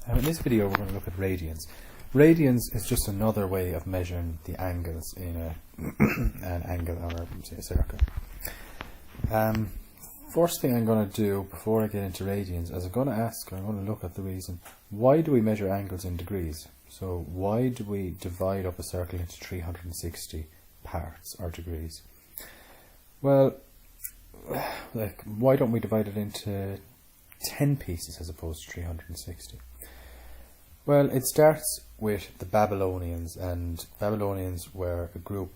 In this video we're going to look at radians. Radians is just another way of measuring the angles in an angle or say a circle. First thing I'm going to do before I get into radians is I'm going to look at the reason why do we measure angles in degrees. So why do we divide up a circle into 360 parts or degrees? Well, like, why don't we divide it into 10 pieces as opposed to 360? Well, it starts with the Babylonians, and Babylonians were a group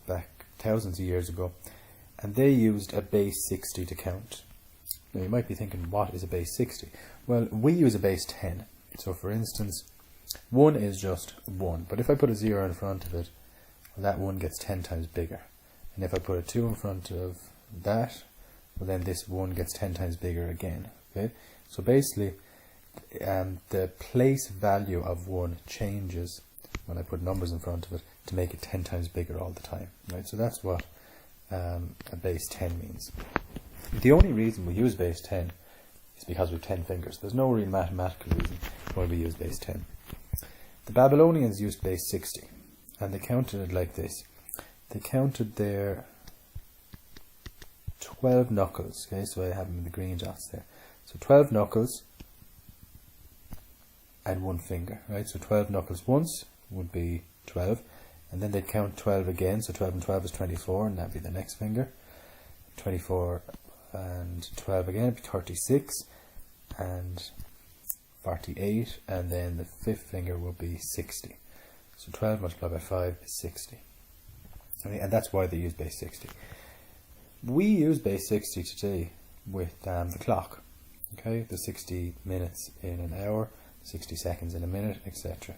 back thousands of years ago, and they used a base 60 to count. Now you might be thinking, what is a base 60? Well, we use a base 10. So for instance, 1 is just 1, but if I put a 0 in front of it, well, that 1 gets 10 times bigger. And if I put a 2 in front of that, well, then this 1 gets 10 times bigger again. Okay? So basically, the place value of 1 changes when I put numbers in front of it to make it 10 times bigger all the time. Right? So that's what a base 10 means. The only reason we use base 10 is because we have 10 fingers. There's no real mathematical reason why we use base 10. The Babylonians used base 60, and they counted it like this. They counted their 12 knuckles. Okay, so I have them in the green dots there. So 12 knuckles and 1 finger, right? So 12 knuckles once would be 12, and then they'd count 12 again, so 12 and 12 is 24, and that'd be the next finger. 24 and 12 again would be 36, and 48, and then the 5th finger will be 60. So 12 multiplied by 5 is 60. And that's why they use base 60. We use base 60 today with the clock. Okay, the 60 minutes in an hour, 60 seconds in a minute, etc.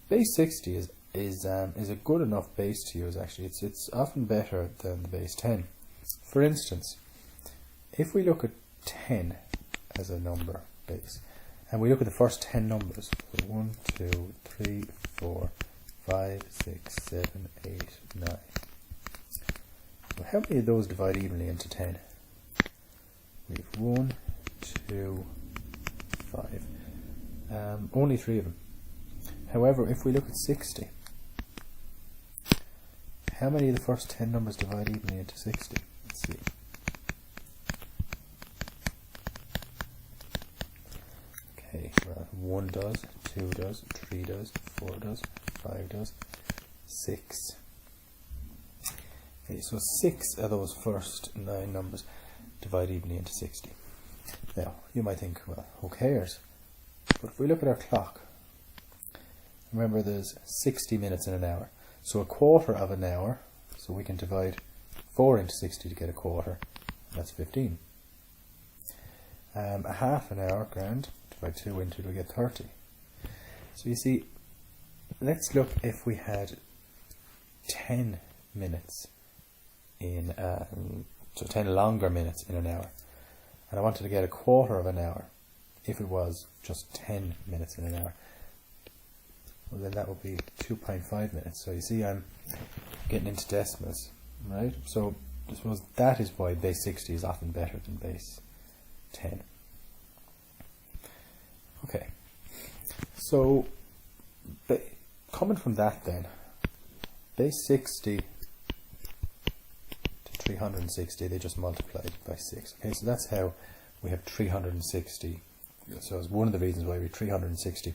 Base 60 is a good enough base to use. Actually, it's often better than the base 10. For instance, if we look at 10 as a number base, and we look at the first 10 numbers, so 1, 2, 3, 4, 5, 6, 7, 8, 9. So how many of those divide evenly into 10? We have 1, 2, 5. Only 3 of them. However, if we look at 60, how many of the first 10 numbers divide evenly into 60? Let's see. Okay, well, 1 does, 2 does, 3 does, 4 does, 5 does, 6. Okay, so 6 of those first 9 numbers divide evenly into 60. Now, you might think, well, who cares? But if we look at our clock, remember there's 60 minutes in an hour. So a quarter of an hour, so we can divide 4 into 60 to get a quarter, that's 15. A half an hour, grand, divide 2 into it, we get 30. So you see, let's look if we had 10 minutes in, so 10 longer minutes in an hour, and I wanted to get a quarter of an hour if it was just 10 minutes in an hour. Well, then that would be 2.5 minutes. So you see, I'm getting into decimals, right? So I suppose that is why base 60 is often better than base 10. Okay, so coming from that then, base 60 to 360, they just multiplied by 6. Okay, so that's how we have 360. So it's one of the reasons why we have 360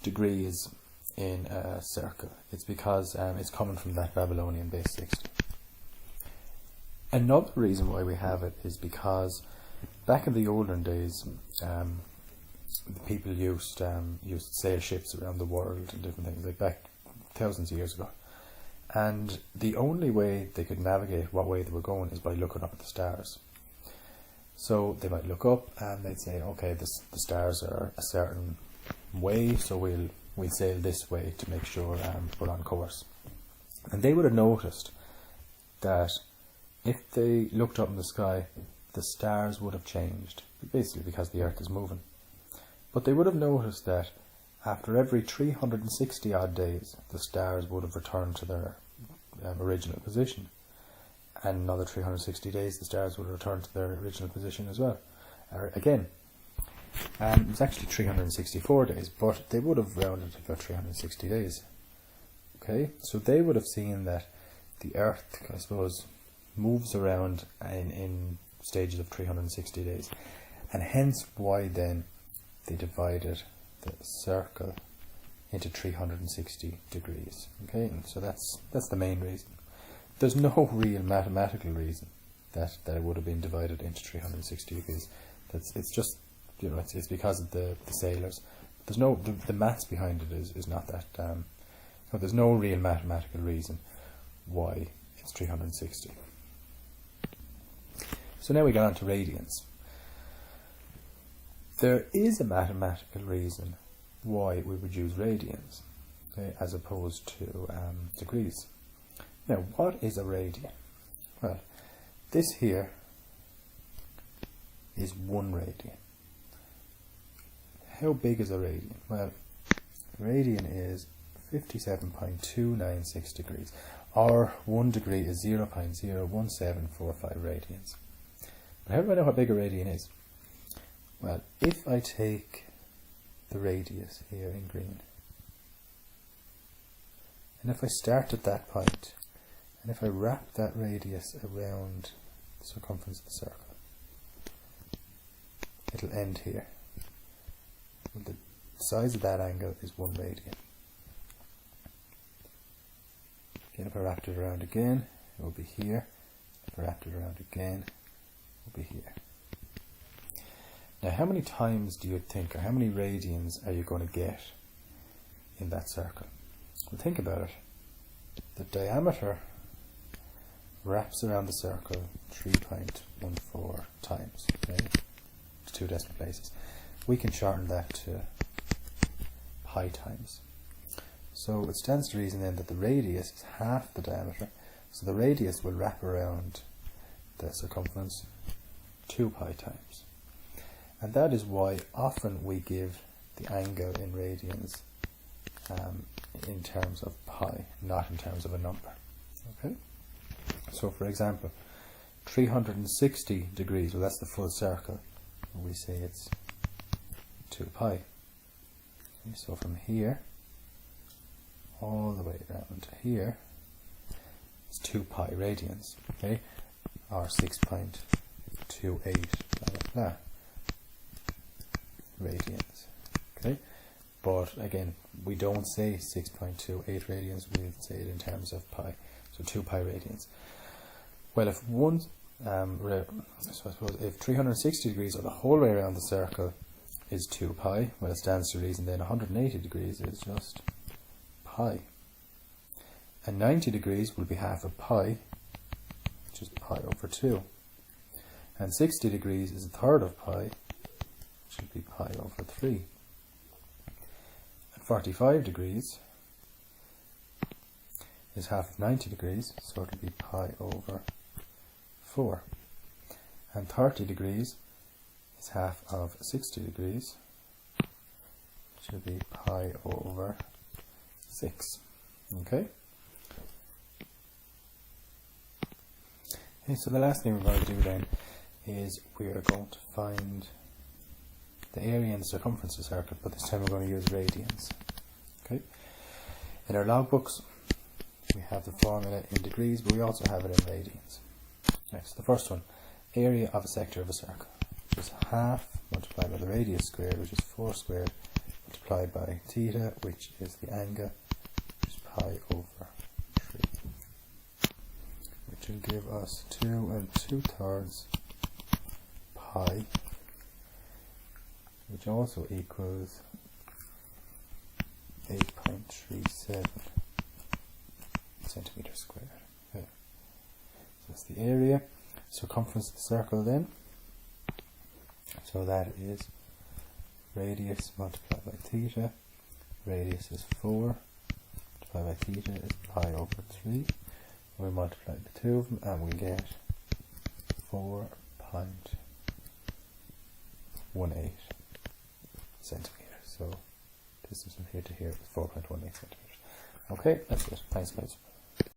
degrees in a circle. It's because it's coming from that Babylonian base 60. Another reason why we have it is because back in the olden days, the people used sail ships around the world and different things, like back thousands of years ago. And the only way they could navigate what way they were going is by looking up at the stars. So they might look up and they'd say, okay, the stars are a certain way, so we'll sail this way to make sure we're on course. And they would have noticed that if they looked up in the sky, the stars would have changed, basically because the Earth is moving. But they would have noticed that after every 360 odd days, the stars would have returned to their original position. And another 360 days, the stars would return to their original position as well. Again, It was actually 364 days, but they would have rounded to about 360 days. Okay, so they would have seen that the Earth, I suppose, moves around in stages of 360 days, and hence why then they divided the circle into 360 degrees. Okay, and so that's the main reason. There's no real mathematical reason that it would have been divided into 360 degrees. It's just, you know, it's because of the sailors. There's no the maths behind it is not that. So there's no real mathematical reason why it's 360. So now we get on to radians. There is a mathematical reason why we would use radians, okay, as opposed to degrees. Now, what is a radian? Well, this here is 1 radian. How big is a radian? Well, a radian is 57.296 degrees, or 1 degree is 0.01745 radians. But how do I know how big a radian is? Well, if I take the radius here in green, and if I start at that point, and if I wrap that radius around the circumference of the circle, it'll end here. Well, the size of that angle is 1 radian. Again, if I wrapped it around again, it will be here. If I wrapped it around again, it will be here. Now, how many times do you think, or how many radians are you going to get in that circle? Well, think about it. The diameter wraps around the circle 3.14 times, okay? To 2 decimal places. We can shorten that to pi times. So it stands to reason then that the radius is half the diameter, so the radius will wrap around the circumference 2 pi times. And that is why often we give the angle in radians in terms of pi, not in terms of a number. Okay? So for example, 360 degrees, well, that's the full circle. We say it's 2 pi. Okay, so from here all the way down to here is 2 pi radians, okay, or 6.28 blah blah blah radians. Okay, but again, we don't say 6.28 radians, we say it in terms of pi, so 2 pi radians. Well, if one so I suppose if 360 degrees, or the whole way around the circle, is 2 pi, well, it stands to reason then 180 degrees is just pi. And 90 degrees will be half of pi, which is pi over 2. And 60 degrees is a third of pi, which will be pi over 3. And 45 degrees is half of 90 degrees, so it will be pi over 4. And 30 degrees is half of 60 degrees, which will be pi over 6. Okay? Okay, so the last thing we're going to do then is we are going to find the area and the circumference of the circle, but this time we're going to use radians. Okay? In our logbooks we have the formula in degrees, but we also have it in radians. Next, the first one, area of a sector of a circle, which is half multiplied by the radius squared, which is 4 squared, multiplied by theta, which is the angle, which is pi over 3, which will give us 2 2/3 pi, which also equals 8.37 centimeters squared. Okay. So that's the area. Circumference of the circle then. So that is radius multiplied by theta. Radius is 4 multiplied by theta is pi over 3. We multiply the two of them and we get 4.18 centimeters. So distance from here to here is 4.18 centimeters. Okay, that's it. Thanks guys.